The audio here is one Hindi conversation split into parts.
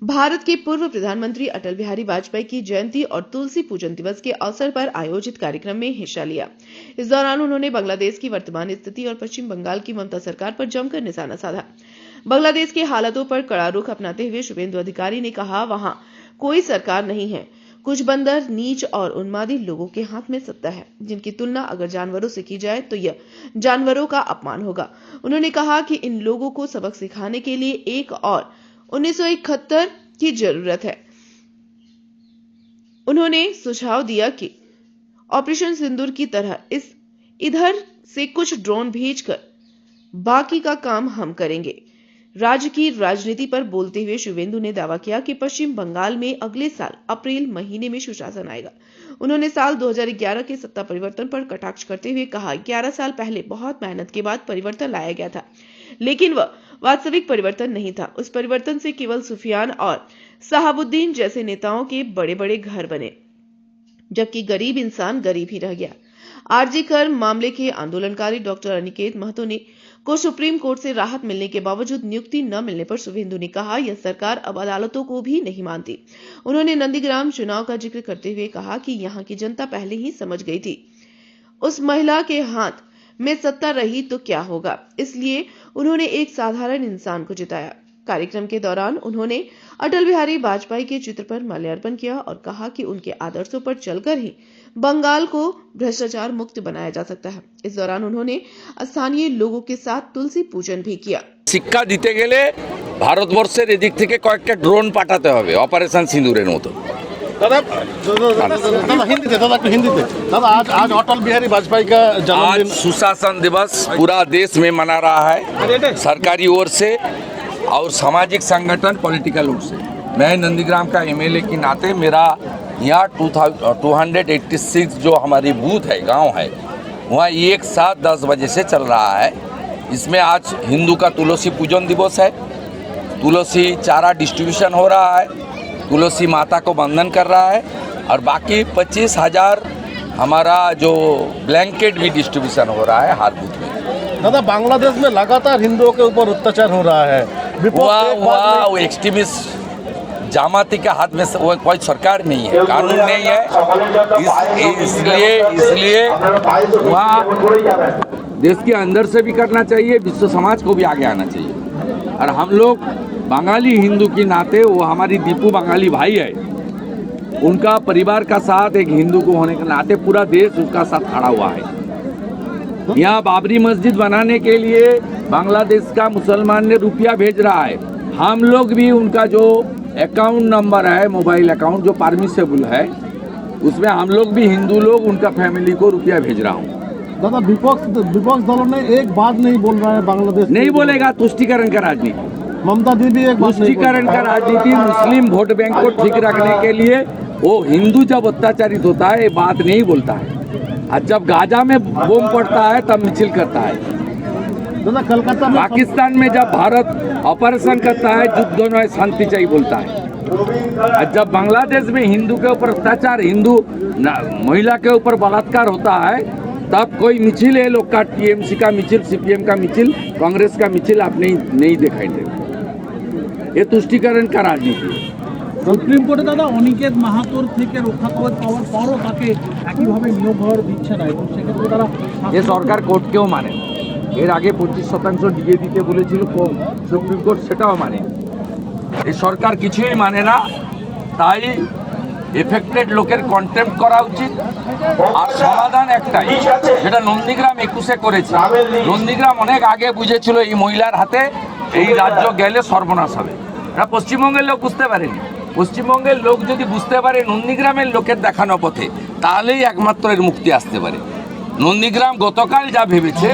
भारत के पूर्व प्रधानमंत्री अटल बिहारी वाजपेयी की जयंती और तुलसी पूजन दिवस के अवसर पर आयोजित कार्यक्रम में हिस्सा लिया। इस दौरान उन्होंने बांग्लादेश की वर्तमान स्थिति और पश्चिम बंगाल की ममता सरकार पर जमकर निशाना साधा। बांग्लादेश के हालातों पर कड़ा रुख अपनाते हुए शुभेंदु अधिकारी ने कहा, वहां कोई सरकार नहीं है, कुछ बंदर, नीच और उन्मादी लोगों के हाथ में सत्ता है, जिनकी तुलना अगर जानवरों से की जाए तो यह जानवरों का अपमान होगा। उन्होंने कहा कि इन लोगों को सबक सिखाने के लिए एक और 1971 की जरूरत है। उन्होंने सुझाव दिया कि ऑपरेशन सिंदूर की तरह इधर से कुछ ड्रोन भेजकर बाकी का काम हम करेंगे। राज्य की राजनीति पर बोलते हुए शुभेंदु ने दावा किया कि पश्चिम बंगाल में अगले साल अप्रैल महीने में सुशासन आएगा। उन्होंने साल 2011 के सत्ता परिवर्तन पर कटाक्ष करते हुए कहा, 11 साल पहले बहुत मेहनत के बाद परिवर्तन लाया गया था, लेकिन वह वास्तविक परिवर्तन नहीं था। उस परिवर्तन से केवल सुफियान और साहबुद्दीन जैसे नेताओं के बड़े बड़े घर बने, जबकि गरीब इंसान गरीब ही रह गया। आरजी कर मामले के आंदोलनकारी डॉक्टर अनिकेत महतो को सुप्रीम कोर्ट से राहत मिलने के बावजूद नियुक्ति न मिलने पर शुभेंदु ने कहा, यह सरकार अब अदालतों को भी नहीं मानती। उन्होंने नंदीग्राम चुनाव का जिक्र करते हुए कहा कि यहां की जनता पहले ही समझ गई थी उस महिला के हाथ में सत्ता रही तो क्या होगा, इसलिए उन्होंने एक साधारण इंसान को जिताया। कार्यक्रम के दौरान उन्होंने अटल बिहारी वाजपेयी के चित्र पर माल्यार्पण किया और कहा कि उनके आदर्शों पर चलकर ही बंगाल को भ्रष्टाचार मुक्त बनाया जा सकता है। इस दौरान उन्होंने स्थानीय लोगों के साथ तुलसी पूजन भी किया। शिक्षा दीते गेले भारतवर्षेर एदिक थेके कयेकटा ड्रोन पाठाते होबे ऑपारेशन सिंदूरेर मतो। दादा हिंदी दादा आज अटल बिहारी वाजपेयी का जन्मदिन, आज सुशासन दिवस पूरा देश में मना रहा है, सरकारी ओर से और सामाजिक संगठन पॉलिटिकल ओर से। मैं नंदीग्राम का एमएलए के नाते मेरा यहाँ 286 जो हमारी बूथ है, गांव है, वहाँ एक साथ 10 बजे से चल रहा है। इसमें आज हिंदू का तुलसी पूजन दिवस है, तुलसी चारा डिस्ट्रीब्यूशन हो रहा है, तुलसी माता को वंदन कर रहा है और बाकी 25,000 हमारा जो ब्लैंकेट भी डिस्ट्रीब्यूशन हो रहा है हर बूथ में। दादा बांग्लादेश में लगातार हिंदुओं के ऊपर अत्याचार हो रहा है, वो एक्सट्रीमिस्ट जामाती के हाथ में वो कोई सरकार नहीं है, कानून नहीं है, इसलिए वहाँ देश के अंदर से भी करना चाहिए, विश्व समाज को भी आगे आना चाहिए। और हम लोग बंगाली हिंदू के नाते, वो हमारी दीपू बंगाली भाई है, उनका परिवार का साथ एक हिंदू को होने के नाते पूरा देश उसका साथ खड़ा हुआ है। यहाँ बाबरी मस्जिद बनाने के लिए बांग्लादेश का मुसलमान ने रुपया भेज रहा है, हम लोग भी उनका जो अकाउंट नंबर है, मोबाइल अकाउंट जो परमिसेबल है, उसमें हम लोग भी हिंदू लोग उनका फैमिली को रुपया भेज रहा हूँ। दादा विपक्ष दलों ने एक बात नहीं बोल रहा है, बांग्लादेश नहीं बोलेगा, तुष्टिकरण का राजनीति, ममता दीदी एक तुष्टिकरण का राजनीति, मुस्लिम वोट बैंक को ठीक रखने के लिए वो हिंदू जब अत्याचारित होता है ये बात नहीं बोलता है, और जब गाजा में बम पड़ता है तब मिছিল करता है। कलकत्ता में पाकिस्तान में जब भारत ऑपरेशन करता है युद्ध में शांति चाहिए बोलता है, और जब बांग्लादेश में हिंदू के ऊपर अत्याचार, हिंदू महिला के ऊपर बलात्कार होता है, तब कोई मिছিল है लोग का, टीएमसी का मिছিল, सीपीएम का मिছিল, कांग्रेस का मिছিল आप नहीं दिखाई देगा। ये तुष्टिकरण का राजनीति। সুপ্রিম কোর্টে দাদা অনিকেত মাহাতোর থেকে রক্ষা পাওয়ার পরও তাকে একইভাবে নিয়োগ হওয়ার দিচ্ছে না, এবং সেক্ষেত্রে তারা এ সরকার কোর্টকেও মানে, এর আগে 25% ডিএ দিতে বলেছিল সুপ্রিম কোর্ট, সেটাও মানে। এই সরকার কিছুই মানে না, তাই এফেক্টেড লোকের কন্টেম্প করা উচিত। আর সমাধান একটাই, যেটা নন্দীগ্রাম 21-এ করেছে। নন্দীগ্রাম অনেক আগে বুঝেছিল এই মহিলার হাতে এই রাজ্য গেলে সর্বনাশ হবে, এটা পশ্চিমবঙ্গের লোক বুঝতে পারেনি। পশ্চিমবঙ্গের লোক যদি বুঝতে পারে নন্দীগ্রামের লোকের দেখানো পথে, তাহলেই একমাত্র এর মুক্তি আসতে পারে। নন্দীগ্রাম গতকাল যা ভেবেছে,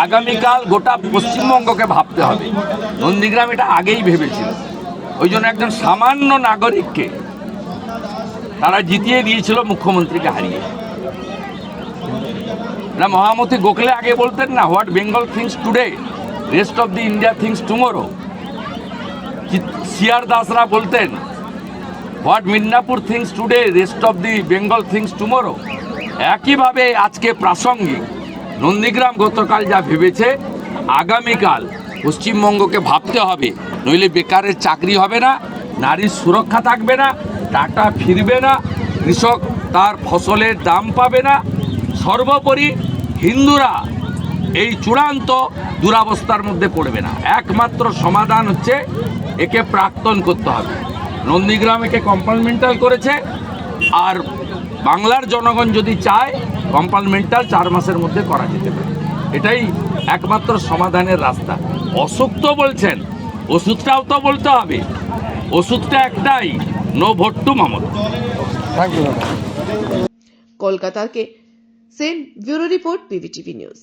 আগামীকাল গোটা পশ্চিমবঙ্গকে ভাবতে হবে। নন্দীগ্রাম এটা আগেই ভেবেছিল, ওই জন্য একজন সামান্য নাগরিককে তারা জিতিয়ে দিয়েছিল মুখ্যমন্ত্রীকে হারিয়ে। না মহামতি গোখলে আগে বলতেন না, what Bengal thinks today rest of the India thinks tomorrow. CR দাসরা বলতেন, what Midnapore thinks today rest of the Bengal thinks tomorrow. একইভাবে আজকে প্রাসঙ্গিক, নন্দীগ্রাম গতকাল যা ভেবেছে, আগামীকাল পশ্চিমবঙ্গকে ভাবতে হবে, নইলে বেকারের চাকরি হবে না, নারীর সুরক্ষা থাকবে না, টাকা ফিরবে না, কৃষক তার ফসলের দাম পাবে না, সর্বোপরি হিন্দুরা এই চূড়ান্ত দুরাবস্থার মধ্যে পড়বে না। একমাত্র সমাধান হচ্ছে একে প্রাক্তন করতে হবে। নন্দীগ্রাম একে কম্পার্টমেন্টাল করেছে, আর বাংলার জনগণ যদি চায় কম্পার্টমেন্টাল 4 মাসের মধ্যে করা যেতে পারে। এটাই একমাত্র সমাধানের রাস্তা। অসুখ তো বলছেন, ওষুধটাও তো বলতে হবে। ওষুধটা একটাই, no vote to Mamata. Kolkata के Sen bureau report PVTV news.